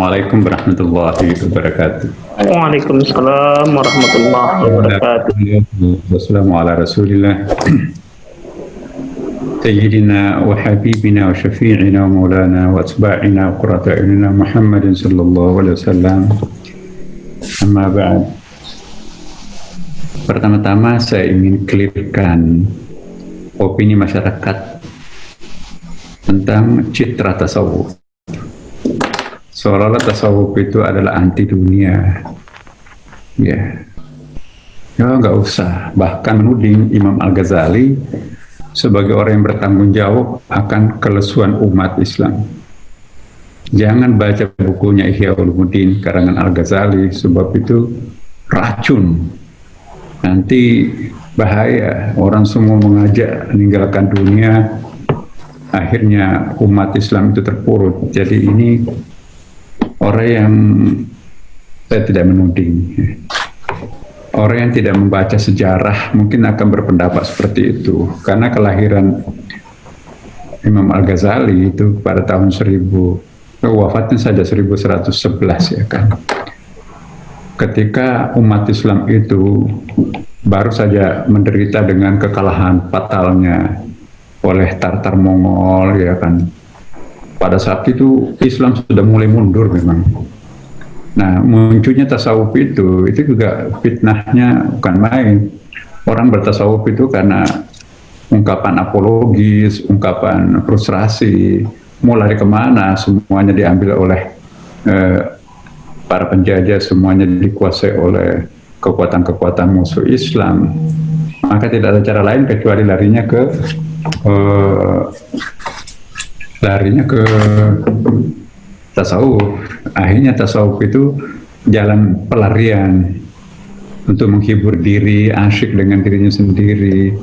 Assalamualaikum warahmatullahi wabarakatuh. Waalaikumsalam warahmatullahi wabarakatuh. Wassalamu ala rasulillah Sayyidina wa habibina wa syafi'ina wa maulana wa atba'ina wa qurrata a'yunina Muhammadin sallallahu alaihi wasallam. Amma ba'd. Pertama-tama saya ingin clearkan opini masyarakat tentang citra tasawuf. Seolah-olah tasawuf itu adalah anti dunia. Ya nggak usah. Bahkan menuding Imam Al-Ghazali sebagai orang yang bertanggung jawab akan kelesuan umat Islam. Jangan baca bukunya Ihya Ulumuddin karangan Al-Ghazali, sebab itu racun. Nanti bahaya, orang semua mengajak meninggalkan dunia, akhirnya umat Islam itu terpuruk. Jadi ini orang yang saya tidak menuding. Orang yang tidak membaca sejarah mungkin akan berpendapat seperti itu. Karena kelahiran Imam Al-Ghazali itu pada tahun wafatnya saja 1111 ya kan. Ketika umat Islam itu baru saja menderita dengan kekalahan fatalnya oleh Tartar Mongol ya kan. Pada saat itu Islam sudah mulai mundur memang. Nah, munculnya tasawuf itu juga fitnahnya bukan main. Orang bertasawuf itu karena ungkapan apologis, ungkapan frustrasi, mau lari kemana, semuanya diambil oleh para penjajah, semuanya dikuasai oleh kekuatan-kekuatan musuh Islam. Maka tidak ada cara lain kecuali larinya ke tasawuf. Akhirnya tasawuf itu jalan pelarian untuk menghibur diri, asyik dengan dirinya sendiri.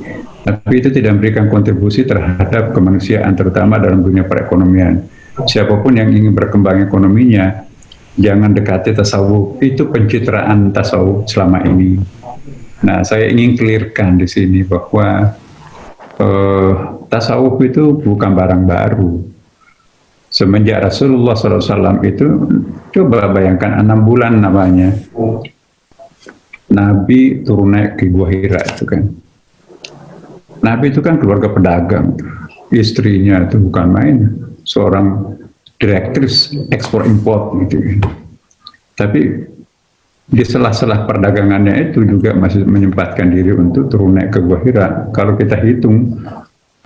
Tapi itu tidak memberikan kontribusi terhadap kemanusiaan, terutama dalam dunia perekonomian. Siapapun yang ingin berkembang ekonominya, jangan dekati tasawuf. Itu pencitraan tasawuf selama ini. Nah, saya ingin clearkan di sini bahwa tasawuf itu bukan barang baru. Semenjak Rasulullah SAW itu, coba bayangkan 6 bulan namanya Nabi turun naik ke Gua Hira itu kan. Nabi itu kan keluarga pedagang, istrinya itu bukan main, seorang direktris ekspor impor gitu kan. Tapi di sela-sela perdagangannya itu juga masih menyempatkan diri untuk turun naik ke Gua Hira. Kalau kita hitung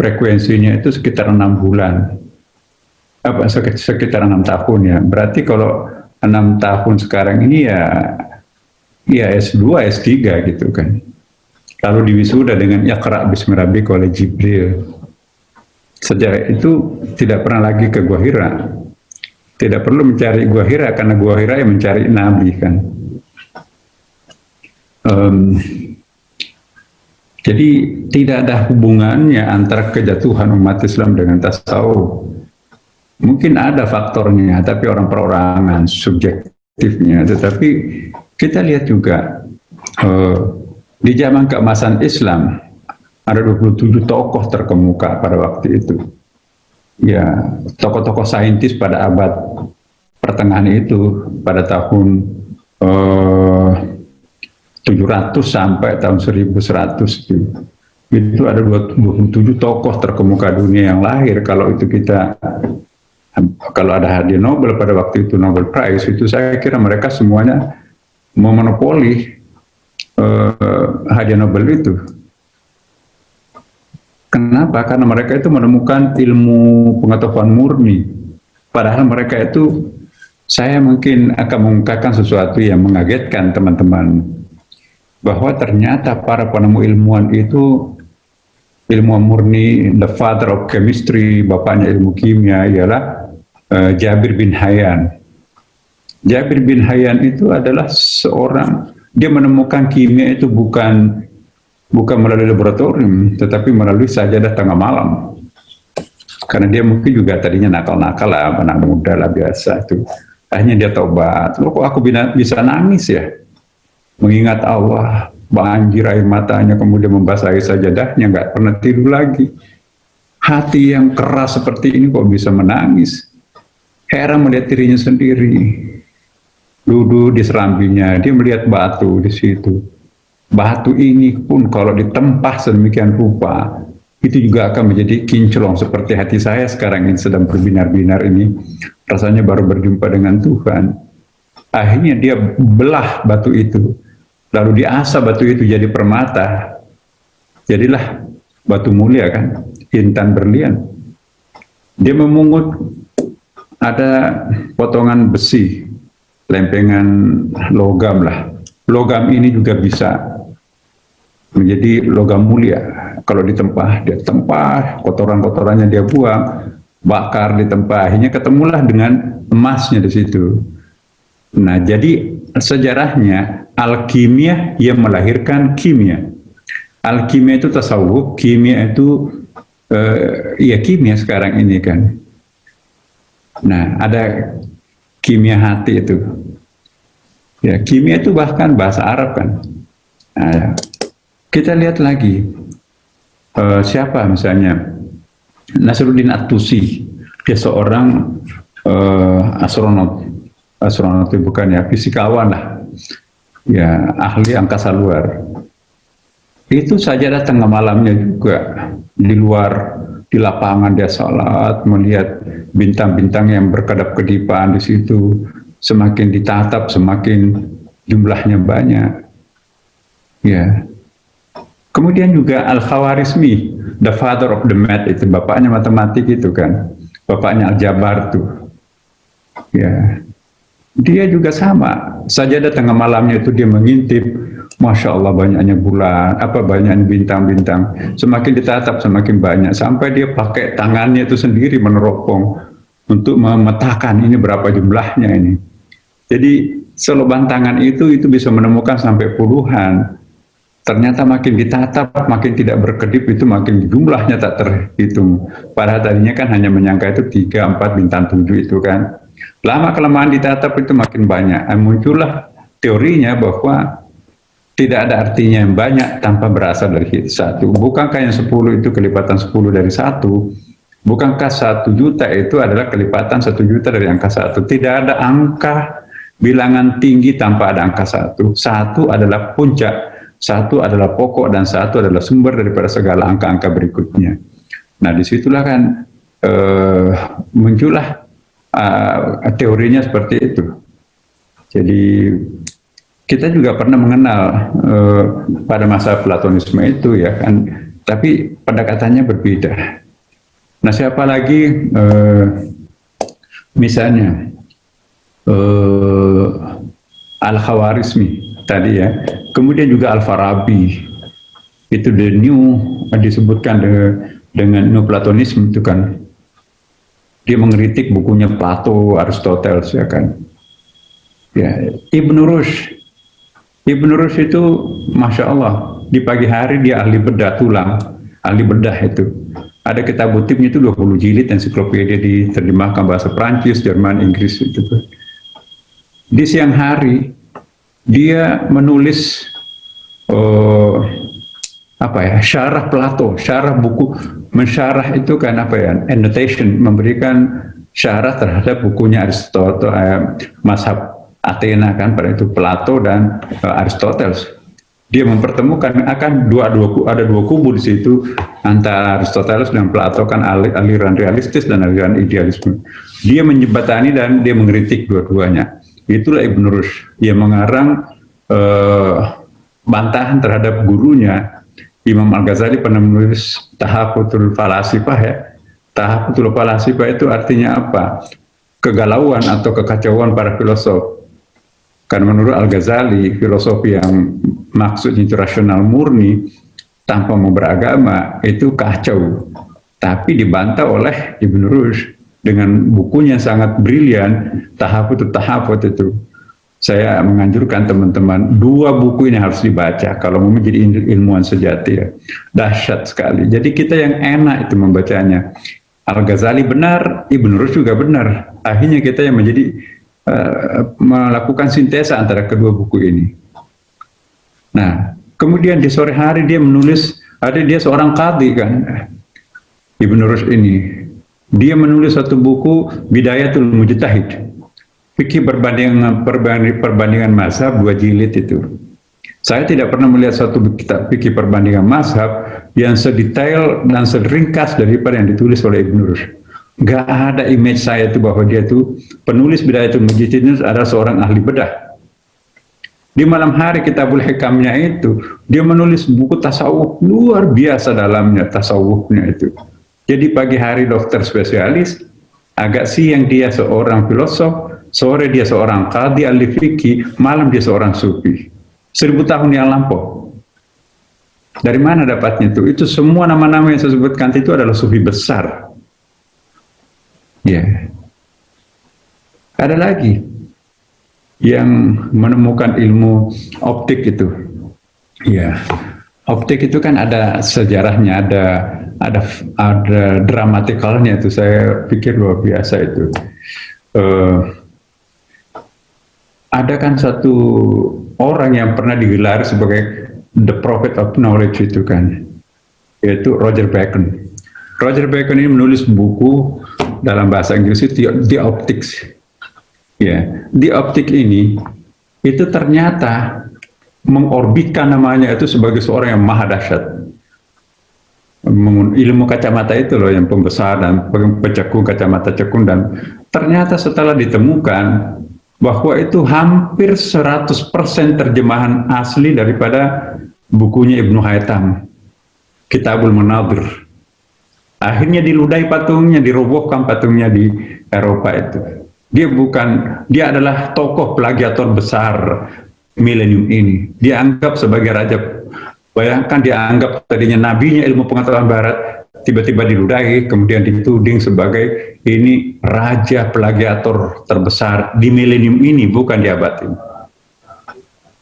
frekuensinya itu sekitar 6 bulan. Sekitar 6 tahun ya. Berarti kalau 6 tahun sekarang ini ya S2, S3 gitu kan. Lalu diwisuda dengan Iqra bismi rabbika oleh Jibril. Sejak itu tidak pernah lagi ke Gua Hira. Tidak perlu mencari Gua Hira karena Gua Hira yang mencari Nabi kan. Jadi tidak ada hubungannya antara kejatuhan umat Islam dengan tasawuf. Mungkin ada faktornya, tapi orang perorangan, subjektifnya. Tetapi kita lihat juga di zaman keemasan Islam ada 27 tokoh terkemuka pada waktu itu. Ya, tokoh-tokoh saintis pada abad pertengahan itu, pada tahun 700 sampai tahun 1100 itu ada 27 tokoh terkemuka dunia yang lahir. Kalau ada hadiah Nobel pada waktu itu, Nobel Prize, itu saya kira mereka semuanya memonopoli hadiah Nobel itu. Kenapa? Karena mereka itu menemukan ilmu pengetahuan murni. Padahal mereka itu, saya mungkin akan mengungkapkan sesuatu yang mengagetkan teman-teman, bahwa ternyata para penemu ilmuwan itu, ilmuwan murni, the father of chemistry, bapaknya ilmu kimia, ialah Jabir bin Hayyan. Jabir bin Hayyan itu adalah seorang, dia menemukan kimia itu bukan melalui laboratorium, tetapi melalui sajadah tengah malam. Karena dia mungkin juga tadinya nakal-nakal lah, anak muda lah biasa itu. Akhirnya dia taubat. Loh, kok aku bisa nangis ya? Mengingat Allah, banjir air matanya, kemudian membasahi sajadahnya, nggak pernah tidur lagi. Hati yang keras seperti ini kok bisa menangis? heran melihat dirinya sendiri. Duduk di serambinya, dia melihat batu di situ. Batu ini pun kalau ditempah sedemikian rupa, itu juga akan menjadi kinclong seperti hati saya sekarang ini sedang berbinar-binar ini. Rasanya baru berjumpa dengan Tuhan. Akhirnya dia belah batu itu, lalu diasah batu itu jadi permata. Jadilah batu mulia kan, intan berlian. Dia memungut ada potongan besi, lempengan logam lah. Logam ini juga bisa menjadi logam mulia. Kalau ditempah, dia tempah, kotoran-kotorannya dia buang, bakar ditempah, akhirnya ketemulah dengan emasnya di situ. Nah, jadi sejarahnya alkimia yang melahirkan kimia. Alkimia itu tasawuf, kimia itu ya kimia sekarang ini kan. Nah, ada kimia hati itu. Ya, kimia itu bahkan bahasa Arab kan. Nah, kita lihat lagi siapa misalnya Nasruddin At-Tusi, dia seorang astronot itu bukan ya, fisikawan lah, ya ahli angkasa luar. Itu saja datang ke malamnya juga di luar, di lapangan dia salat, melihat bintang-bintang yang berkedap-kedipan di situ. Semakin ditatap, semakin jumlahnya banyak. Ya. Kemudian juga Al-Khawarizmi, the father of the math, itu bapaknya matematik itu kan, bapaknya Al-Jabar tuh. Ya. Dia juga sama. Sajadah tengah malamnya itu dia mengintip, Masya Allah banyaknya bulan, banyaknya bintang-bintang. Semakin ditatap semakin banyak, sampai dia pakai tangannya itu sendiri meneropong untuk memetakan ini berapa jumlahnya ini. Jadi seloban tangan itu bisa menemukan sampai puluhan. Ternyata makin ditatap, makin tidak berkedip, itu makin jumlahnya tak terhitung. Padahal tadinya kan hanya menyangka itu 3, 4, bintang 7 itu kan. Lama-kelamaan ditatap itu makin banyak. Muncullah teorinya bahwa tidak ada artinya yang banyak tanpa berasal dari satu. Bukankah yang 10 itu kelipatan 10 dari 1? Bukankah 1 juta itu adalah kelipatan 1 juta dari angka 1? Tidak ada angka bilangan tinggi tanpa ada angka 1. 1 adalah puncak, 1 adalah pokok, dan 1 adalah sumber daripada segala angka-angka berikutnya. Nah, disitulah kan muncullah teorinya seperti itu. Jadi kita juga pernah mengenal pada masa Platonisme itu ya kan, tapi pendekatannya berbeda. Nah, siapa lagi misalnya Al-Khawarizmi tadi ya, kemudian juga Al-Farabi, itu the new disebutkan dengan Neoplatonisme itu kan, dia mengkritik bukunya Plato, Aristoteles ya kan. Ya, Ibn Rushd itu Masya Allah, di pagi hari dia ahli bedah tulang, ahli bedah itu. Ada kitab butiknya itu 20 jilid, ensiklopedia diterjemahkan bahasa Prancis, Jerman, Inggris itu. Di siang hari dia menulis syarah Plato, syarah buku, mensyarah itu kan annotation, memberikan syarah terhadap bukunya Aristoteles, mazhab Athena kan, pada itu Plato dan Aristoteles. Dia mempertemukan akan ada dua kubu di situ, antara Aristoteles dan Plato kan, aliran realistis dan aliran idealisme. Dia menjembatani dan dia mengkritik dua-duanya. Itulah Ibn Rushd yang mengarang bantahan terhadap gurunya. Imam Al-Ghazali pernah menulis Tahafutul Falasifah ya. Tahafutul Falasifah itu artinya apa? Kegalauan atau kekacauan para filosof. Karena menurut Al-Ghazali, filosofi yang maksudnya itu rasional murni, tanpa mau beragama, itu kacau. Tapi dibantah oleh Ibn Rushd dengan bukunya sangat brilian, Tahafut itu. Saya menganjurkan teman-teman, 2 buku ini harus dibaca kalau mau menjadi ilmuwan sejati ya. Dahsyat sekali. Jadi kita yang enak itu membacanya. Al-Ghazali benar, Ibn Rushd juga benar. Akhirnya kita yang menjadi melakukan sintesa antara kedua buku ini. Nah, kemudian di sore hari dia menulis, dia seorang qadhi kan, Ibn Rushd ini. Dia menulis satu buku Bidayatul Mujtahid, fikih perbandingan mazhab 2 jilid itu. Saya tidak pernah melihat satu kitab fikih perbandingan mazhab yang sedetail dan seringkas daripada yang ditulis oleh Ibnu Rushd. Gak ada image saya itu bahwa dia itu penulis Bidayatul Mujtahid itu adalah seorang ahli bedah. Di malam hari Kitabul Hikamnya itu, dia menulis buku tasawuf luar biasa dalamnya tasawufnya itu. Jadi pagi hari dokter spesialis, agak siang dia seorang filosof, sore dia seorang qadhi ahli fikih, malam dia seorang sufi. 1000 tahun yang lampau. Dari mana dapatnya itu? Itu semua nama-nama yang saya sebutkan itu adalah sufi besar. Ya. Ada lagi yang menemukan ilmu optik itu. Ya, optik itu kan ada sejarahnya, ada dramatikalnya itu. Saya pikir luar biasa itu. Ada kan satu orang yang pernah digelar sebagai the prophet of knowledge itu kan, yaitu Roger Bacon. Roger Bacon ini menulis buku dalam bahasa Inggris itu The Optics. Ya, di optik ini itu ternyata mengorbitkan namanya itu sebagai seorang yang maha dahsyat. Ilmu kacamata itu loh yang pembesar dan pecekung, kacamata cekung, dan ternyata setelah ditemukan bahwa itu hampir 100% terjemahan asli daripada bukunya Ibnu Haytham, Kitabul Munadhir. Akhirnya diludahi patungnya, dirobohkan patungnya di Eropa itu. Dia adalah tokoh plagiator besar milenium ini. Dianggap sebagai raja. Bayangkan dianggap tadinya nabinya ilmu pengetahuan barat, tiba-tiba diludahi, kemudian dituding sebagai ini raja plagiator terbesar di milenium ini, bukan di abad ini.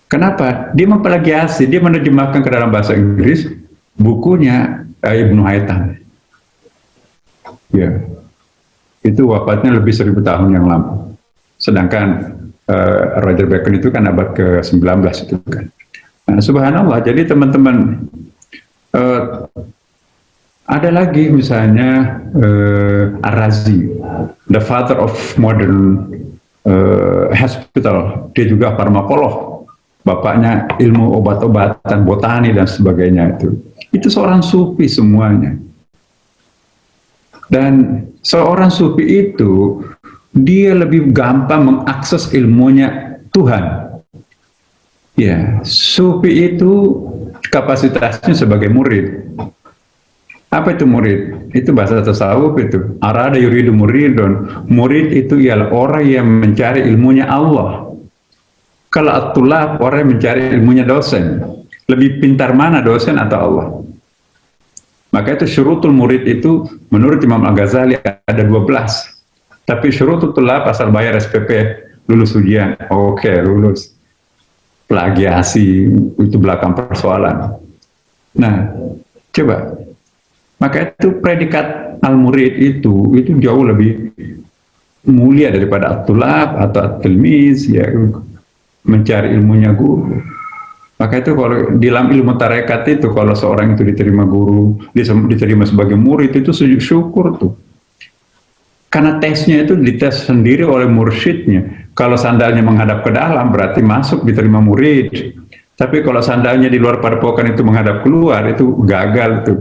Kenapa? Dia memplagiasi, dia menerjemahkan ke dalam bahasa Inggris bukunya Ibnu Haytham. Ya. Itu wafatnya lebih 1000 tahun yang lalu. Sedangkan Roger Bacon itu kan abad ke-19 itu kan. Nah, subhanallah, jadi teman-teman, ada lagi misalnya Ar-Razi, the father of modern hospital. Dia juga farmakolog, bapaknya ilmu obat-obatan, botani dan sebagainya itu. Itu seorang sufi semuanya. Dan seorang sufi itu dia lebih gampang mengakses ilmunya Tuhan. Ya, sufi itu kapasitasnya sebagai murid. Apa itu murid? Itu bahasa tasawuf itu. Arada yuridu muridun. Murid itu ialah orang yang mencari ilmunya Allah. Kalau at-tulab, orang yang mencari ilmunya dosen. Lebih pintar mana dosen atau Allah? Maka itu syurutul murid itu menurut Imam Al-Ghazali ada 12. Tapi syurutul tulab asal bayar SPP, lulus ujian. Oke, lulus. Plagiasi, itu belakang persoalan. Nah, coba. Maka itu predikat al-murid itu jauh lebih mulia daripada at-tulab atau at-tilmiz, ya, mencari ilmunya guru. Maka itu kalau di dalam ilmu tarekat itu, kalau seorang itu diterima guru, diterima sebagai murid, itu syukur tuh. Karena tesnya itu dites sendiri oleh mursyidnya. Kalau sandalnya menghadap ke dalam, berarti masuk diterima murid. Tapi kalau sandalnya di luar padepokan itu menghadap keluar, itu gagal tuh.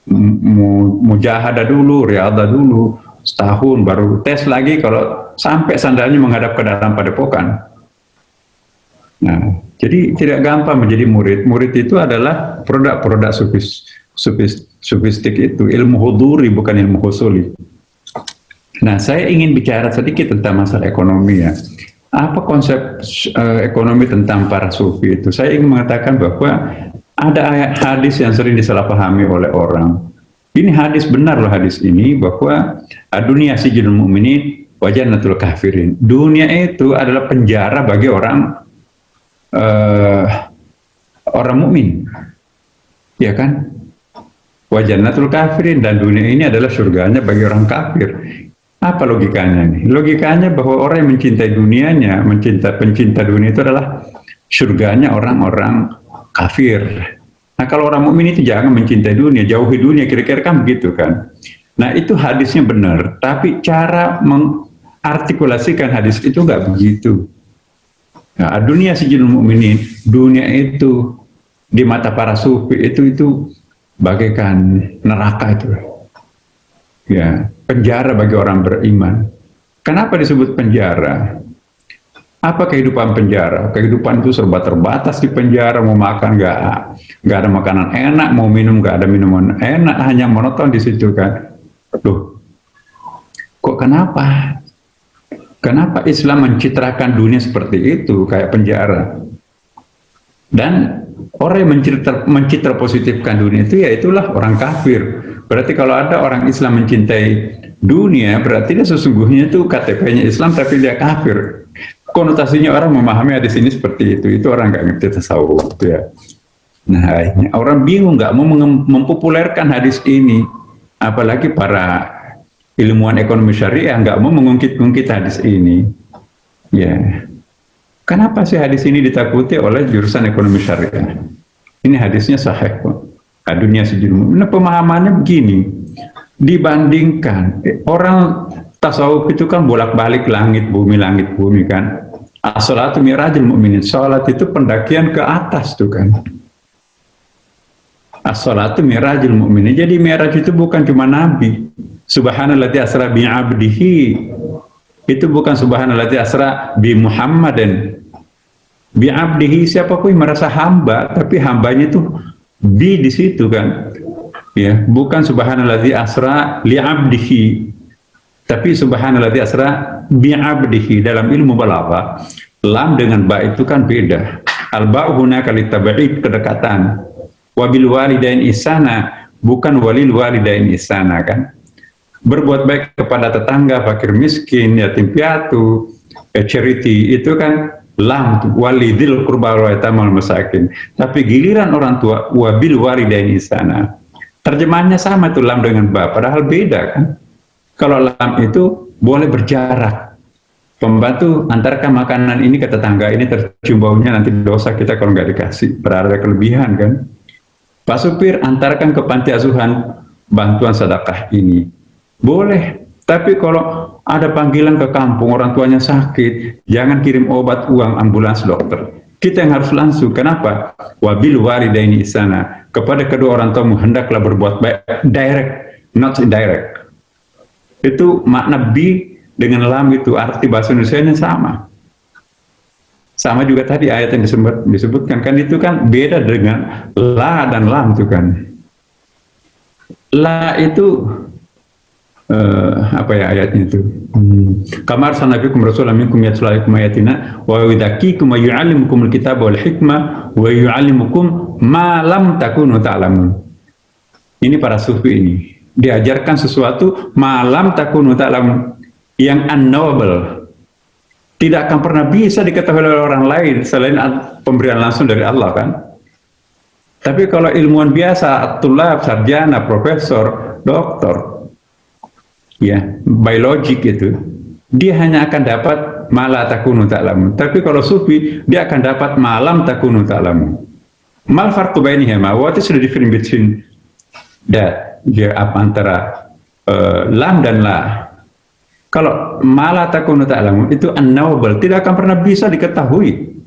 Mujahadah dulu, riadah dulu, setahun baru tes lagi kalau sampai sandalnya menghadap ke dalam padepokan. Nah, jadi tidak gampang menjadi murid. Murid itu adalah produk-produk sufistik itu, ilmu huduri bukan ilmu husuli. Nah, saya ingin bicara sedikit tentang masalah ekonomi ya. Apa konsep ekonomi tentang para sufi itu? Saya ingin mengatakan bahwa ada ayat hadis yang sering disalahpahami oleh orang. Ini hadis benar loh, hadis ini, bahwa dunia sijinul mu'minin wa jannatul kafirin. Dunia itu adalah penjara bagi orang mukmin, ya kan? Wa jannatul kafirin, dan dunia ini adalah surganya bagi orang kafir. Apa logikanya nih? Logikanya bahwa orang yang mencintai dunianya, pencinta dunia itu adalah surganya orang-orang kafir. Nah, kalau orang mukmin itu jangan mencintai dunia, jauhi dunia, kira-kira kan begitu kan. Nah itu hadisnya benar, tapi cara mengartikulasikan hadis itu nggak begitu. Nah, dunia sijinul mukminin, dunia itu di mata para sufi itu bagaikan neraka itu, ya, penjara bagi orang beriman. Kenapa disebut penjara? Apa kehidupan penjara? Kehidupan itu serba terbatas di penjara. Mau makan nggak ada makanan enak, mau minum nggak ada minuman enak, hanya monoton di situ kan. Loh, kok kenapa? Kenapa Islam mencitrakan dunia seperti itu, kayak penjara? Dan orang yang mencitra positifkan dunia itu, ya itulah orang kafir. Berarti kalau ada orang Islam mencintai dunia, berarti dia sesungguhnya itu KTP-nya Islam, tapi dia kafir. Konotasinya orang memahami hadis ini seperti itu orang nggak ngerti tasawuf ya. Nah, orang bingung, nggak mau mempopulerkan hadis ini, apalagi para ilmuwan ekonomi syariah nggak mau mengungkit-ungkit hadis ini. Ya, kenapa sih hadis ini ditakuti oleh jurusan ekonomi syariah? Ini hadisnya sahih kok. Dunia sejujurnya. Nah, pemahamannya begini, dibandingkan orang tasawuf itu kan bolak-balik langit bumi kan. As-salatu mi'rajul mu'minin. Salat itu pendakian ke atas tuh kan. As-salatu mi'rajul mu'minin. Jadi mi'raj itu bukan cuma nabi. Subhanalladzi asra bi 'abdihi. Itu bukan subhanalladzi asra bi Muhammadin. Bi 'abdihi, siapa pun merasa hamba, tapi hambanya itu di situ kan. Ya, bukan subhanalladzi asra li 'abdihi. Tapi subhanalladzi asra bi'abdihi. Dalam ilmu balaghah, lam dengan ba itu kan beda. Al-ba'u hunaka litab'id, kedekatan. Wabil walidain ihsana, bukan walil walidain ihsana kan. Berbuat baik kepada tetangga, fakir miskin, yatim piatu, charity, itu kan lam, walidil qurba wal yatamal masakin. Tapi giliran orang tua, wabil walidain ihsana. Terjemahannya sama tuh lam dengan ba, padahal beda kan. Kalau lam itu boleh berjarak. Pembantu antarkan makanan ini ke tetangga, ini tercium baunya, nanti dosa kita kalau nggak dikasih. Berada kelebihan kan. Pak supir antarkan ke panti asuhan bantuan sedekah ini. Boleh. Tapi kalau ada panggilan ke kampung, orang tuanya sakit, jangan kirim obat, uang, ambulans, dokter. Kita yang harus langsung. Kenapa? Wabil walidaini ihsana. Kepada kedua orang tuamu hendaklah berbuat baik. Direct, not indirect. Itu makna bi dengan lam itu arti bahasa Indonesianya sama. Sama juga tadi ayat yang disebutkan kan, itu kan beda dengan la dan lam itu kan. La itu apa ya ayatnya itu? Kamar sanabikum rasulullah minkum yatlu alaikum ayatina wa yudzakikum wa yu'allimukumul kitaba wal hikmah wa yu'allimukum ma lam takunu ta'lamun. Ini para sufi ini diajarkan sesuatu malam takunu ta'lam, yang unknowable, tidak akan pernah bisa diketahui oleh orang lain selain pemberian langsung dari Allah kan. Tapi kalau ilmuwan biasa, tulab, sarjana, profesor, doktor, ya, biologik itu, dia hanya akan dapat mala takunu ta'lam. Tapi kalau sufi, dia akan dapat malam takunu ta'lam. Mal farqu bainihima, what is the difference between that? Dia apa antara lam dan la. Kalau mala takunu ta'lamun itu unknowable, tidak akan pernah bisa diketahui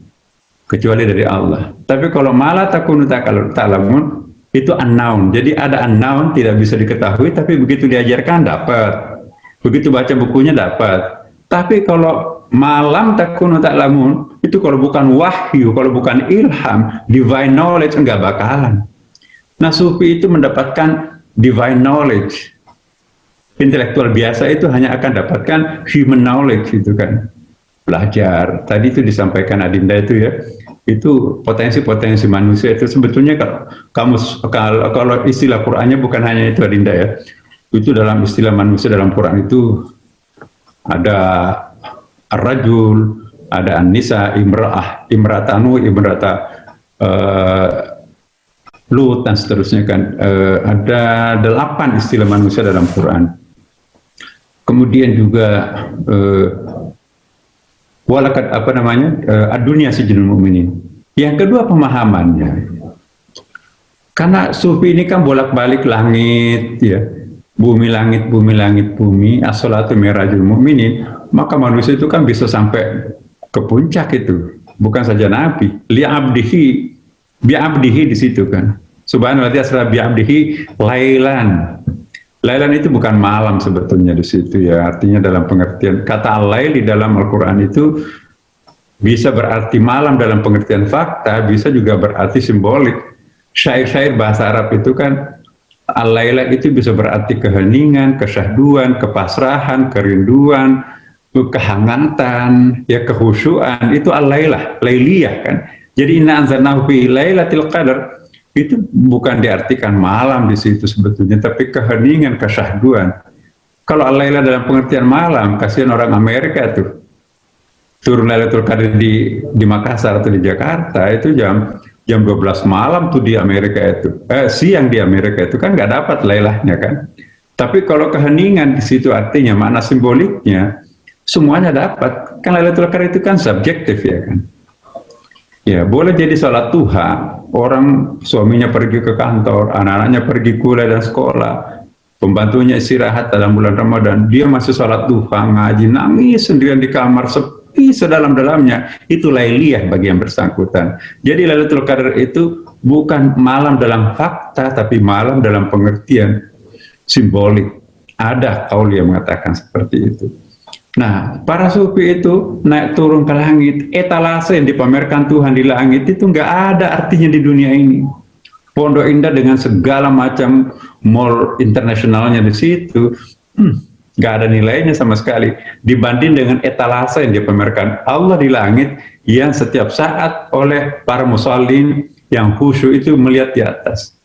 kecuali dari Allah. Tapi kalau mala takunu ta'lamun itu unknown. Jadi ada unknown, tidak bisa diketahui, tapi begitu diajarkan dapat. Begitu baca bukunya dapat. Tapi kalau malam takunu ta'lamun itu kalau bukan wahyu, kalau bukan ilham, divine knowledge, enggak bakalan. Nah, sufi itu mendapatkan divine knowledge. Intelektual biasa itu hanya akan dapatkan human knowledge itu kan. Belajar. Tadi itu disampaikan Adinda itu ya. Itu potensi-potensi manusia itu sebetulnya kalau istilah Qur'annya bukan hanya itu Adinda ya. Itu dalam istilah manusia dalam Quran itu ada ar-rajul, ada an-nisa, imra'ah, imratanu, imrata Lut dan seterusnya kan. Ada 8 istilah manusia dalam Quran. Kemudian juga walakat ad-dunya sijnul mu'minin. Yang kedua pemahamannya. Karena sufi ini kan bolak-balik langit ya. bumi langit bumi, as-salatu mi'rajul mu'minin, maka manusia itu kan bisa sampai ke puncak itu. Bukan saja Nabi, li'abdihi, bi'abdihi di situ kan. Subhanallah asra bi'abdihi lailan. Lailan itu bukan malam sebetulnya di situ ya, artinya dalam pengertian kata al-lail di dalam Al-Quran itu bisa berarti malam dalam pengertian fakta, bisa juga berarti simbolik. Syair-syair bahasa Arab itu kan al-laila itu bisa berarti keheningan, kesyahduan, kepasrahan, kerinduan, kehangatan, ya kehusuan, itu al-lailah, lailiyah kan. Jadi inna anzalnahu fi lailatul qadar itu bukan diartikan malam di situ sebetulnya, tapi keheningan, kesyahduan. Kalau al-lailah dalam pengertian malam, kasihan orang Amerika tuh. Turun Lailatul Qadar di Makassar atau di Jakarta itu jam 12 malam tuh di Amerika itu, siang di Amerika itu kan nggak dapat lailahnya kan. Tapi kalau keheningan di situ artinya makna simboliknya semuanya dapat. Kan Lailatul Qadar itu kan subjektif ya kan. Ya boleh jadi sholat duha, orang suaminya pergi ke kantor, anak-anaknya pergi kuliah dan sekolah, pembantunya istirahat dalam bulan Ramadan, dia masih sholat duha, ngaji, nangis sendirian di kamar sedalam-dalamnya, itu lailiyah bagi yang bersangkutan. Jadi Lailatul Qadar itu bukan malam dalam fakta, tapi malam dalam pengertian simbolik. Ada kaul yang mengatakan seperti itu. Nah, para sufi itu naik turun ke langit, etalase yang dipamerkan Tuhan di langit itu nggak ada artinya di dunia ini. Pondok Indah dengan segala macam mall internasionalnya di situ, nggak ada nilainya sama sekali dibanding dengan etalase yang dipamerkan Allah di langit yang setiap saat oleh para musallin yang khusyuk itu melihat di atas.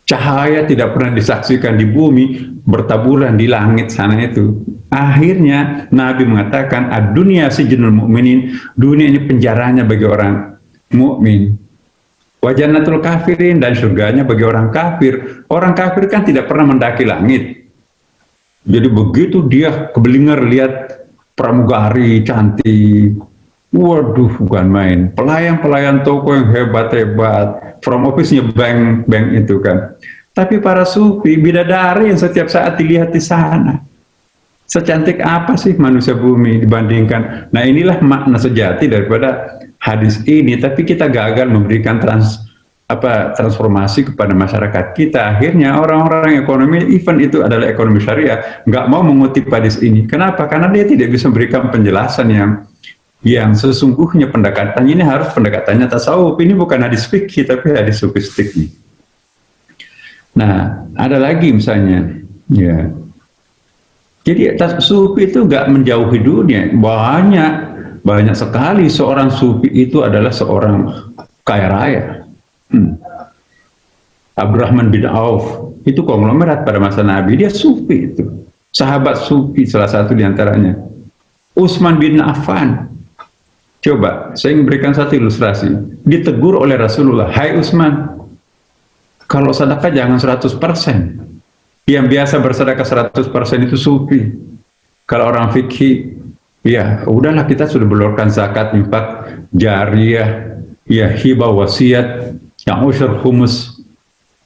Cahaya tidak pernah disaksikan di bumi, bertaburan di langit sana itu. Akhirnya Nabi mengatakan, ad-dunya sijnul mu'minin, dunia ini penjaranya bagi orang mukmin. Wa jannatul kafirin, dan surganya bagi orang kafir. Orang kafir kan tidak pernah mendaki langit. Jadi begitu dia keblinger lihat pramugari cantik, waduh bukan main, pelayan-pelayan toko yang hebat-hebat, from office-nya bank itu kan. Tapi para sufi, bidadari yang setiap saat dilihat di sana. Secantik apa sih manusia bumi dibandingkan? Nah inilah makna sejati daripada hadis ini, tapi kita gagal memberikan transformasi kepada masyarakat kita. Akhirnya orang-orang ekonomi, even itu adalah ekonomi syariah, nggak mau mengutip hadis ini. Kenapa? Karena dia tidak bisa memberikan penjelasan yang sesungguhnya pendekatannya ini harus pendekatannya tasawuf. Ini bukan hadis fikih, tapi hadis sufistik nih. Nah, ada lagi misalnya, ya. Jadi sufi itu nggak menjauhi dunia. Banyak sekali seorang sufi itu adalah seorang kaya raya. Abdurrahman bin Auf itu konglomerat pada masa Nabi, dia sufi itu. Sahabat sufi salah satu diantaranya. Utsman bin Affan. Coba, saya memberikan satu ilustrasi. Ditegur oleh Rasulullah, hai Utsman, kalau sedekah jangan 100%. Yang biasa bersedekah 100% itu sufi. Kalau orang fikih, ya udahlah kita sudah belurkan zakat, infak, jariyah, ya hibah, wasiat, yang usyur, humus,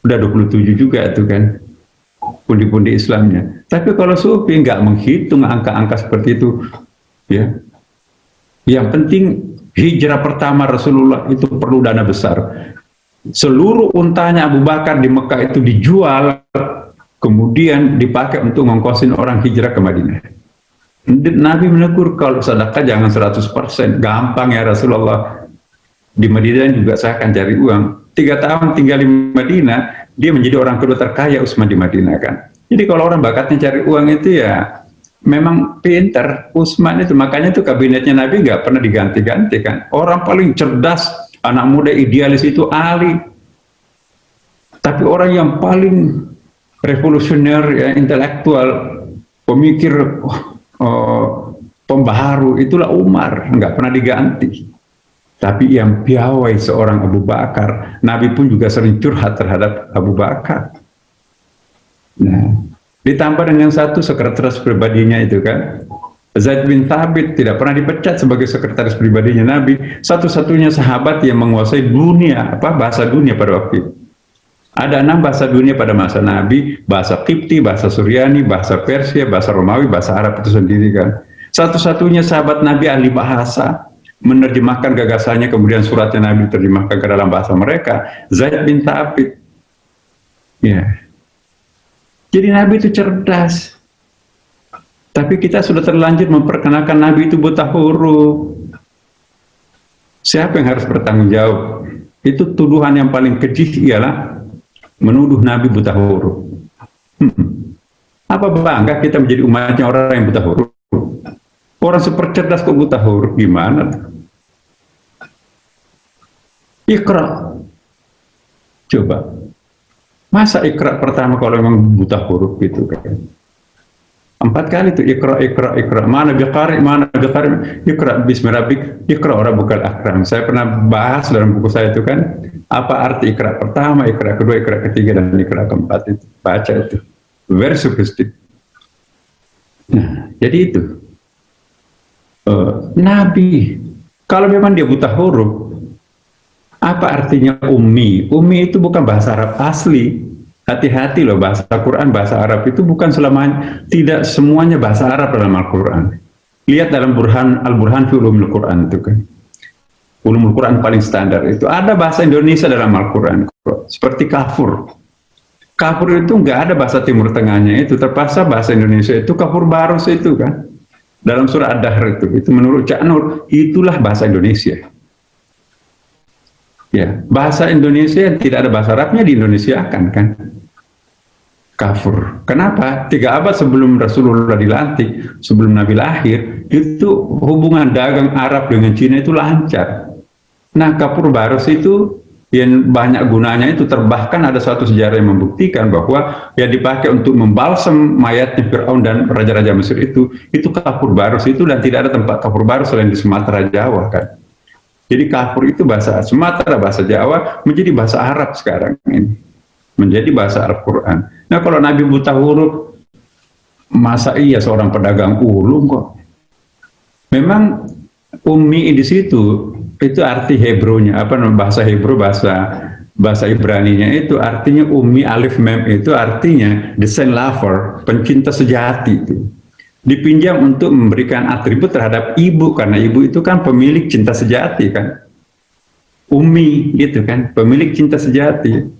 udah 27 juga itu kan, pundi-pundi Islamnya. Tapi kalau sufi nggak menghitung angka-angka seperti itu, ya. Yang penting hijrah pertama Rasulullah itu perlu dana besar. Seluruh untanya Abu Bakar di Mekah itu dijual, kemudian dipakai untuk ngongkosin orang hijrah ke Madinah. Nabi menegur, kalau sedekah jangan 100%. Gampang ya Rasulullah. Di Madinah juga saya akan cari uang. 3 tahun tinggal di Madinah, dia menjadi orang kedua terkaya Utsman di Madinah kan. Jadi kalau orang bakatnya cari uang itu ya memang pinter Utsman itu. Makanya itu kabinetnya Nabi nggak pernah diganti-ganti kan. Orang paling cerdas, anak muda idealis itu Ali. Tapi orang yang paling revolusioner, ya, intelektual, pemikir, pembaharu, itulah Umar, nggak pernah diganti. Tapi yang piawai seorang Abu Bakar, Nabi pun juga sering curhat terhadap Abu Bakar. Nah, ditambah dengan satu sekretaris pribadinya itu kan, Zaid bin Thabit tidak pernah dipecat sebagai sekretaris pribadinya Nabi, satu-satunya sahabat yang menguasai dunia, bahasa dunia pada waktu itu. Ada 6 bahasa dunia pada masa Nabi, bahasa Qibti, bahasa Suryani, bahasa Persia, bahasa Romawi, bahasa Arab itu sendiri kan. Satu-satunya sahabat Nabi ahli bahasa, menerjemahkan gagasannya, kemudian suratnya Nabi diterjemahkan ke dalam bahasa mereka, Zaid bin Thabit. Ya. Jadi Nabi itu cerdas. Tapi kita sudah terlanjur memperkenalkan Nabi itu buta huruf. Siapa yang harus bertanggung jawab? Itu tuduhan yang paling keji ialah menuduh Nabi buta huruf. Apa bangga kita menjadi umatnya orang yang buta huruf? Orang super cerdas kok buta huruf, gimana? Iqra. Coba. Masa Iqra pertama kalau memang buta huruf gitu kan? 4 kali itu Iqra, Iqra, Iqra. Mana biqari, mana biqari. Iqra bismi rabbik, Iqra rabbukal akram. Saya pernah bahas dalam buku saya itu kan, apa arti Iqra pertama, Iqra kedua, Iqra ketiga, dan Iqra keempat itu. Baca itu. Very sophisticated. Nah, jadi itu. Nabi, kalau memang dia buta huruf, apa artinya ummi? Ummi itu bukan bahasa Arab asli. Hati-hati loh, bahasa Quran, bahasa Arab itu bukan selamanya, tidak semuanya bahasa Arab dalam Al-Quran. Lihat dalam Al-Burhan fi Ulumul Quran itu kan. Ulumul Quran paling standar itu. Ada bahasa Indonesia dalam Al-Quran. Seperti kafur. Kafur itu nggak ada bahasa Timur Tengahnya itu. Terpaksa bahasa Indonesia itu kafur barus itu kan. Dalam surah Ad-Dahr itu menurut Cak Nur, itulah bahasa Indonesia. Ya, bahasa Indonesia yang tidak ada bahasa Arabnya di Indonesia kan kafur. Kenapa? 3 abad sebelum Rasulullah dilantik, sebelum Nabi lahir, itu hubungan dagang Arab dengan Cina itu lancar. Nah, kafur barus itu yang banyak gunanya itu, bahkan ada suatu sejarah yang membuktikan bahwa ya dipakai untuk membalsam mayatnya Fir'aun dan raja-raja Mesir itu kafur barus itu, dan tidak ada tempat kafur barus selain di Sumatera Jawa kan. Jadi kafur itu bahasa Sumatera, bahasa Jawa, menjadi bahasa Arab sekarang ini. Menjadi bahasa Al-Quran. Nah kalau Nabi buta huruf, masa iya seorang pedagang ulung kok? Memang ummi di situ, itu arti Hebronya, apa bahasa Hebrew, bahasa Ibraninya itu artinya ummi alif mem itu artinya descent lover, pencinta sejati itu. Dipinjam untuk memberikan atribut terhadap ibu, karena ibu itu kan pemilik cinta sejati kan, ummi gitu kan, pemilik cinta sejati.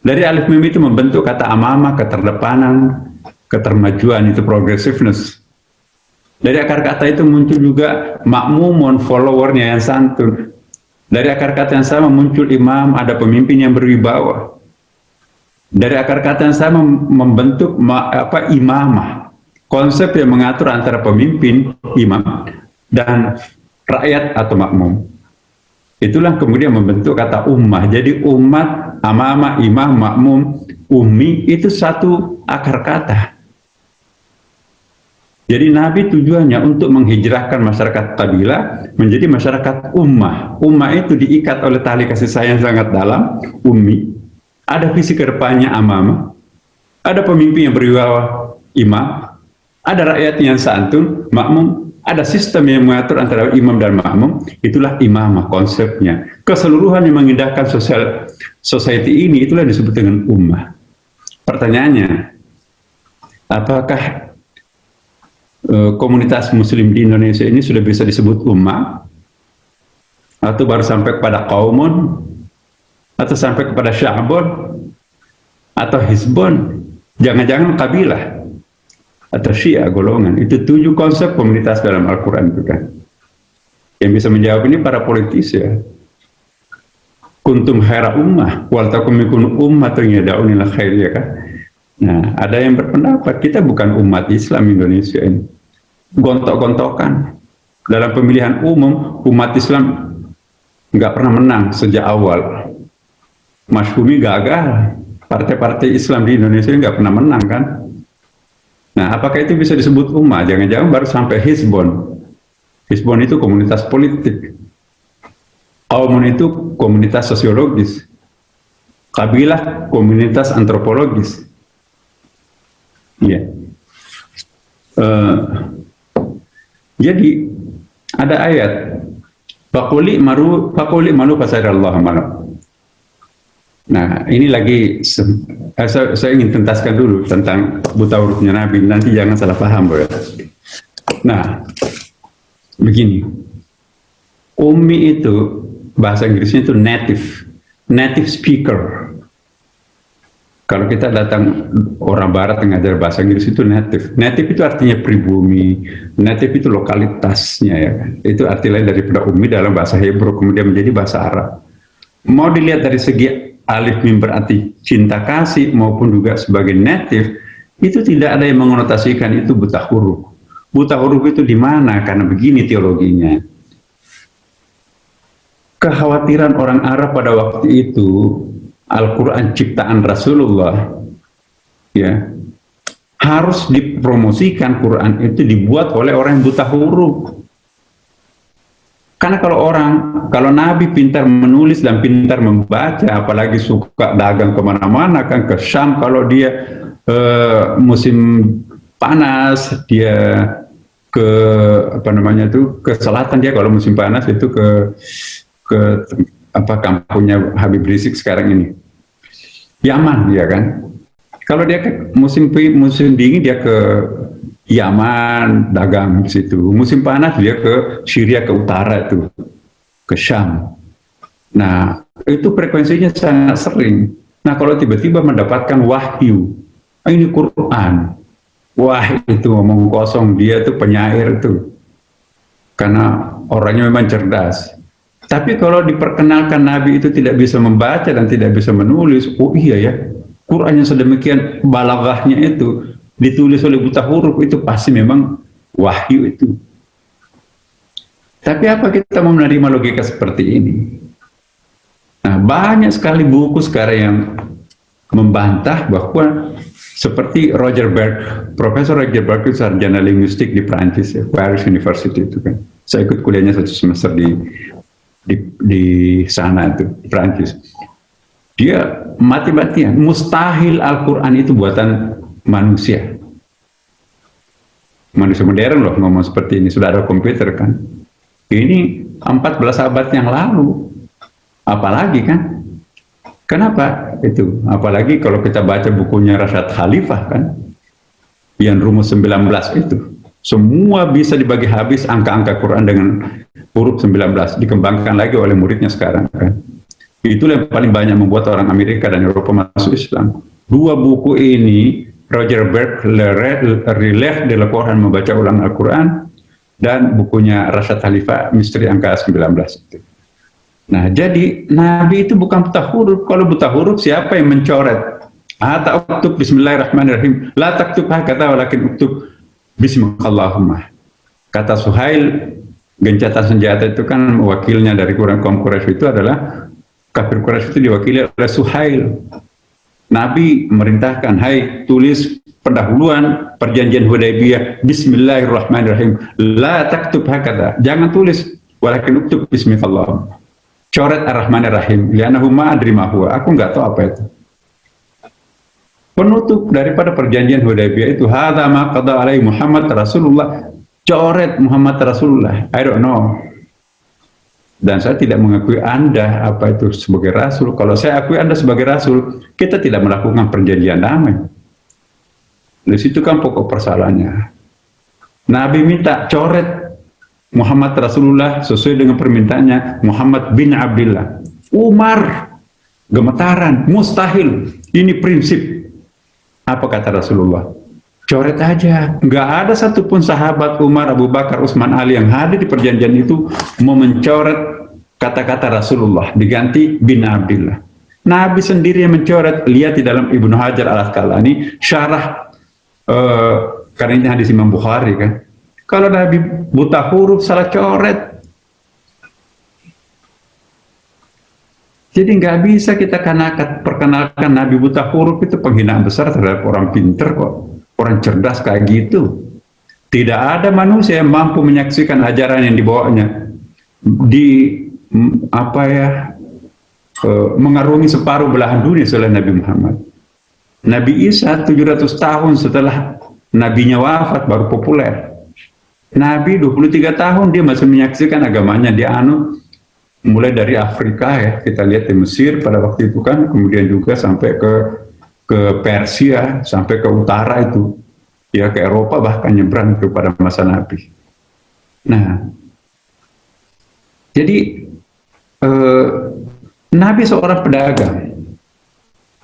Dari alif mim itu membentuk kata amama, keterdepanan, ketermajuan, itu progressiveness. Dari akar kata itu muncul juga makmumun, followernya yang santun. Dari akar kata yang sama muncul imam, ada pemimpin yang berwibawa. Dari akar kata yang sama membentuk imamah, konsep yang mengatur antara pemimpin, imam, dan rakyat atau makmum. Itulah kemudian membentuk kata ummah. Jadi umat, amama, imam, makmum, ummi, itu satu akar kata. Jadi Nabi tujuannya untuk menghijrahkan masyarakat kabilah menjadi masyarakat ummah. Ummah itu diikat oleh tali kasih sayang sangat dalam, ummi. Ada visi ke depannya, amama. Ada pemimpin yang berwibawa, imam. Ada rakyat yang santun, makmum. Ada sistem yang mengatur antara imam dan makmum. Itulah imamah konsepnya. Keseluruhan yang mengindahkan society ini, itulah disebut dengan ummah. Pertanyaannya, apakah komunitas muslim di Indonesia ini sudah bisa disebut ummah? Atau baru sampai kepada qaumun? Atau sampai kepada sya'bun? Atau hizbun? Jangan-jangan kabilah? Atau syiah, golongan? Itu 7 konsep komunitas dalam Al-Quran itu kan. Yang bisa menjawab ini para politisi ya. Kuntum khaira ummah wal takum minkum ummatun yad'una ila khair, ya kan. Nah, ada yang berpendapat kita bukan umat Islam Indonesia ini. Gontok-gontokan. Dalam pemilihan umum, umat Islam nggak pernah menang sejak awal. Masyhumi gagal. Partai-partai Islam di Indonesia nggak pernah menang kan. Nah, apakah itu bisa disebut ummah? Jangan-jangan baru sampai hizbun. Hizbun itu komunitas politik. Qaumun itu komunitas sosiologis. Kabilah komunitas antropologis. Iya. Jadi ada ayat faquli malu fasairallahu malu. Nah, ini lagi saya ingin tuntaskan dulu tentang buta hurufnya Nabi. Nanti jangan salah paham, bro. Nah, begini, ummi itu bahasa Inggrisnya itu native speaker. Kalau kita datang orang Barat yang ngajar bahasa Inggris itu native. Native itu artinya pribumi, native itu lokalitasnya ya. Itu arti lain daripada ummi dalam bahasa Hebrew kemudian menjadi bahasa Arab. Mau dilihat dari segi alif mim berarti cinta kasih maupun juga sebagai native, itu tidak ada yang mengonotasikan itu buta huruf. Buta huruf itu di mana? Karena begini teologinya. Kekhawatiran orang Arab pada waktu itu, Al-Quran ciptaan Rasulullah, ya, harus dipromosikan. Quran itu dibuat oleh orang yang buta huruf. Karena kalau Nabi pintar menulis dan pintar membaca, apalagi suka dagang kemana-mana, kan ke Syam kalau dia musim panas, dia ke apa namanya itu ke selatan, dia kalau musim panas itu ke kampungnya Habib Rizik sekarang ini, Yaman, ya kan. Kalau dia ke musim dingin dia ke Yaman dagang di situ. Musim panas dia ke Syria, ke utara itu, ke Syam. Nah, itu frekuensinya sangat sering. Nah, kalau tiba-tiba mendapatkan wahyu, ini Quran, wah itu ngomong kosong, dia tuh penyair itu. Karena orangnya memang cerdas. Tapi kalau diperkenalkan Nabi itu tidak bisa membaca dan tidak bisa menulis, oh iya ya, Quran yang sedemikian balaghahnya itu ditulis oleh buta huruf, itu pasti memang wahyu itu. Tapi apa kita mau menerima logika seperti ini? Nah, banyak sekali buku sekarang yang membantah bahwa seperti Roger Berg, Profesor Roger Berg itu sarjana linguistik di Prancis, ya, Paris University itu kan. Saya ikut kuliahnya 1 semester di sana itu, di Prancis. Dia mati-matian, mustahil Al-Quran itu buatan manusia. Manusia modern loh ngomong seperti ini, sudah ada komputer kan. Ini 14 abad yang lalu. Apalagi kan? Kenapa itu? Apalagi kalau kita baca bukunya Rasyad Khalifah kan, yang rumus 19 itu. Semua bisa dibagi habis angka-angka Quran dengan huruf 19, dikembangkan lagi oleh muridnya sekarang kan. Itulah yang paling banyak membuat orang Amerika dan Eropa masuk Islam. Dua buku ini, Roger Berg, Le Relief de la Quran, membaca ulang Al-Quran, dan bukunya Rasyad Khalifah, Misteri Angka 19 itu. Nah, jadi Nabi itu bukan buta huruf. Kalau buta huruf, siapa yang mencoret? Ata uktub bismillahirrahmanirrahim. La taktub hakata walakin uktub bismillahumma. Kata Suhail, gencatan senjata itu kan wakilnya dari kaum Quraisy itu adalah kafir Quraisy, itu diwakili oleh Suhail. Nabi merintahkan, hai tulis pendahuluan perjanjian Hudaybiyah bismillahirrahmanirrahim. La taktub hakata. Jangan tulis walakin uktub bismillahumma. Coret ar-Rahmanir-Rahim, li'annahu ma'adri ma huwa. Aku nggak tahu apa itu. Penutup daripada perjanjian Hudaybiyah itu, hadza ma qada alaihi Muhammad Rasulullah. Coret Muhammad Rasulullah. I don't know. Dan saya tidak mengakui Anda apa itu sebagai Rasul. Kalau saya akui Anda sebagai Rasul, kita tidak melakukan perjanjian damai. Di situ kan pokok persoalannya. Nabi minta coret Muhammad Rasulullah sesuai dengan permintaannya Muhammad bin Abdullah. Umar gemetaran, mustahil. Ini prinsip. Apa kata Rasulullah? Coret aja. Nggak ada satupun sahabat Umar, Abu Bakar, Utsman, Ali yang hadir di perjanjian itu mau mencoret kata-kata Rasulullah, diganti bin Abdullah. Nabi sendiri yang mencoret. Lihat di dalam Ibnu Hajar Al-Asqalani syarah karena ini hadis Imam Bukhari kan. Kalau Nabi buta huruf salah coret. Jadi nggak bisa kita perkenalkan Nabi buta huruf, itu penghinaan besar terhadap orang pinter kok, orang cerdas kayak gitu. Tidak ada manusia yang mampu menyaksikan ajaran yang dibawanya mengarungi separuh belahan dunia selain Nabi Muhammad. Nabi Isa 700 tahun setelah nabinya wafat baru populer. Nabi 23 tahun dia masih menyaksikan agamanya, dia anut mulai dari Afrika ya, kita lihat di Mesir pada waktu itu kan, kemudian juga sampai ke Persia, sampai ke utara itu, ya ke Eropa, bahkan nyebrang itu pada masa Nabi. Nah, jadi Nabi seorang pedagang.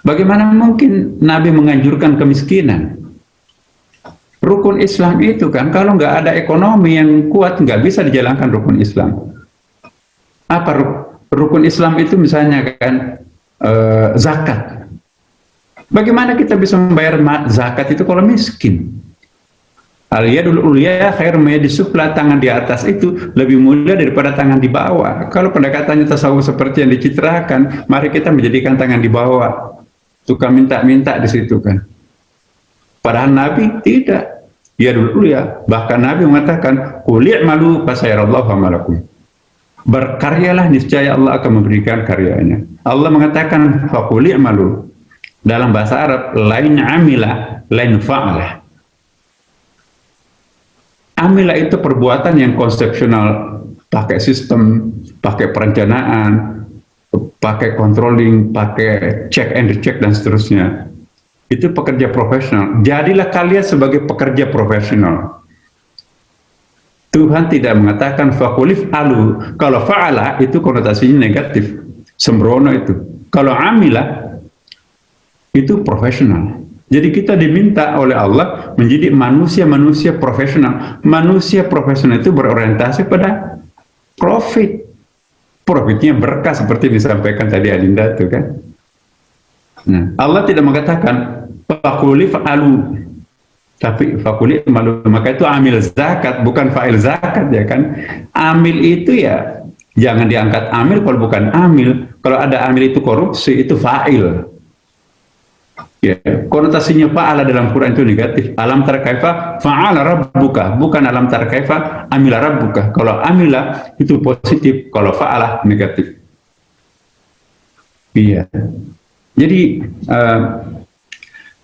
Bagaimana mungkin Nabi menganjurkan kemiskinan? Rukun Islam itu kan, kalau nggak ada ekonomi yang kuat, nggak bisa dijalankan rukun Islam. Apa rukun Islam itu? Misalnya kan zakat. Bagaimana kita bisa membayar zakat itu kalau miskin? Al-yadul ulya khairum yadis sufla, tangan di atas itu lebih mulia daripada tangan di bawah. Kalau pendekatannya tasawuf seperti yang dicitrakan, mari kita menjadikan tangan di bawah, tukang minta-minta di situ kan. Padahal Nabi tidak. Yadul ulya, bahkan Nabi mengatakan qul i'malu fasayarallahu amalakum. Berkaryalah, niscaya Allah akan memberikan karyanya. Allah mengatakan faqul i'malu. Dalam bahasa Arab, lain amila, lain fa'alah. Amila itu perbuatan yang konsepsional, pakai sistem, pakai perencanaan, pakai controlling, pakai check and recheck dan seterusnya. Itu pekerja profesional. Jadilah kalian sebagai pekerja profesional. Tuhan tidak mengatakan fakulif alu. Kalau fa'ala itu konotasinya negatif, sembrono itu. Kalau amila itu profesional. Jadi kita diminta oleh Allah menjadi manusia-manusia profesional. Manusia profesional itu berorientasi pada profit. Profitnya berkah seperti disampaikan tadi Adinda itu kan. Nah, Allah tidak mengatakan fakuli fa'alu, tapi fakuli malu. Maka itu amil zakat, bukan fa'il zakat ya kan. Amil itu ya jangan diangkat amil kalau bukan amil. Kalau ada amil itu korupsi, itu fa'il. Ya, konotasinya fa'ala dalam Quran itu negatif. Alam tara kaifa fa'ala rabbuka, bukan alam tara kaifa amila rabbuka. Kalau amila itu positif, kalau fa'ala negatif. Iya. Jadi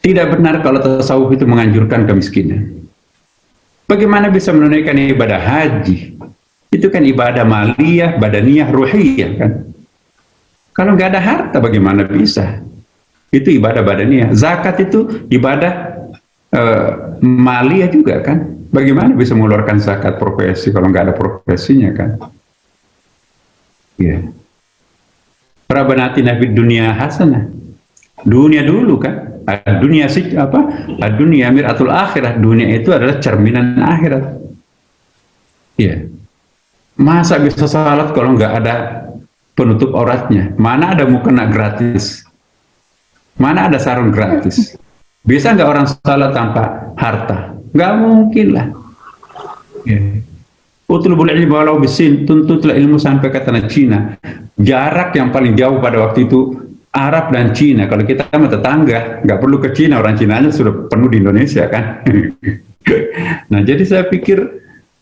tidak benar kalau tasawuf itu menganjurkan kemiskinan. Bagaimana bisa menunaikan ibadah haji? Itu kan ibadah maliyah, badaniyah, ruhiyah kan. Kalau nggak ada harta bagaimana bisa? Itu ibadah badaniyah. Zakat itu ibadah maliyah juga kan. Bagaimana bisa mengeluarkan zakat profesi kalau nggak ada profesinya kan? Ya. Rabbana atina fid dunya hasanah. Dunia dulu kan. Dunia sih apa? Dunia miratul akhirah. Dunia itu adalah cerminan akhirat. Ya. Masa bisa salat kalau nggak ada penutup auratnya? Mana ada mukena gratis? Mana ada sarung gratis? Bisa nggak orang salat tanpa harta? Nggak mungkin lah. Utlubul ilmi walau bisin, tuntutlah ilmu sampai ke tanah Cina. Jarak yang paling jauh pada waktu itu Arab dan Cina. Kalau kita sama tetangga, nggak perlu ke Cina, orang Cinanya sudah penuh di Indonesia kan. Nah, jadi saya pikir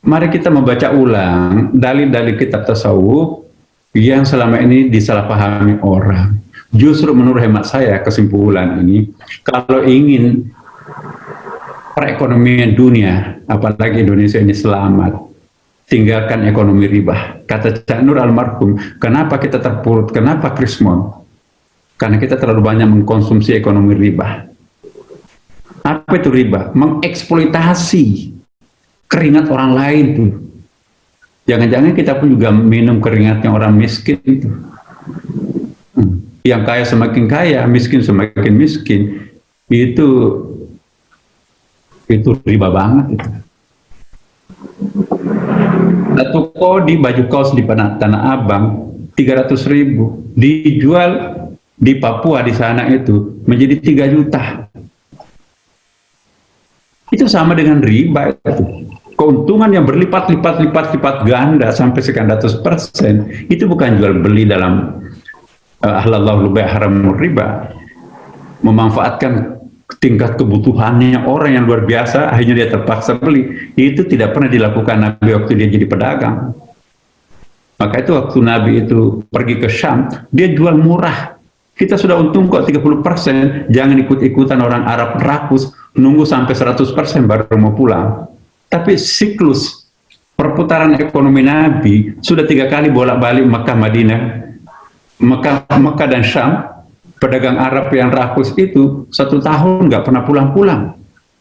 mari kita membaca ulang dalil-dalil kitab tasawuf yang selama ini disalahpahami orang. Justru menurut hemat saya, kesimpulan ini, kalau ingin perekonomian dunia, apalagi Indonesia ini selamat, tinggalkan ekonomi riba. Kata Cak Nur almarhum, kenapa kita terpurut, kenapa Krismon? Karena kita terlalu banyak mengkonsumsi ekonomi riba. Apa itu riba? Mengeksploitasi keringat orang lain tuh. Jangan-jangan kita pun juga minum keringatnya orang miskin itu. Yang kaya semakin kaya, miskin semakin miskin. Itu riba banget itu. Satu kodi baju kaos di Tanah Abang 300.000 dijual di Papua di sana itu menjadi 3 juta. Itu sama dengan riba itu. Keuntungan yang berlipat-lipat ganda sampai sekian ratus %, itu bukan jual beli dalam ahlallahu bai' haramur riba. Memanfaatkan tingkat kebutuhannya orang yang luar biasa, akhirnya dia terpaksa beli. Itu tidak pernah dilakukan Nabi waktu dia jadi pedagang. Maka itu waktu Nabi itu pergi ke Syam, dia jual murah. Kita sudah untung kok 30%, jangan ikut-ikutan orang Arab rakus, nunggu sampai 100% baru mau pulang. Tapi siklus perputaran ekonomi Nabi sudah 3 kali bolak-balik Mekah Madinah, Mekah dan Syam. Pedagang Arab yang rakus itu 1 tahun nggak pernah pulang-pulang,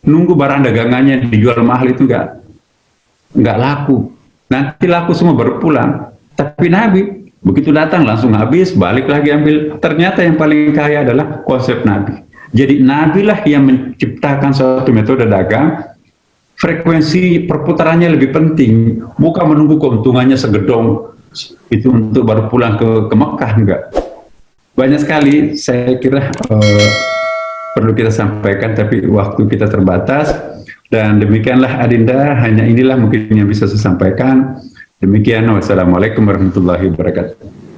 nunggu barang dagangannya dijual mahal itu nggak laku, nanti laku semua baru pulang. Tapi Nabi begitu datang langsung habis, balik lagi ambil. Ternyata yang paling kaya adalah konsep Nabi. Jadi Nabi lah yang menciptakan suatu metode dagang, frekuensi perputarannya lebih penting, bukan menunggu keuntungannya segedong itu untuk baru pulang ke Mekah, enggak. Banyak sekali saya kira perlu kita sampaikan, tapi waktu kita terbatas. Dan demikianlah Adinda, hanya inilah mungkin yang bisa saya sampaikan. Demikian, wassalamualaikum warahmatullahi wabarakatuh.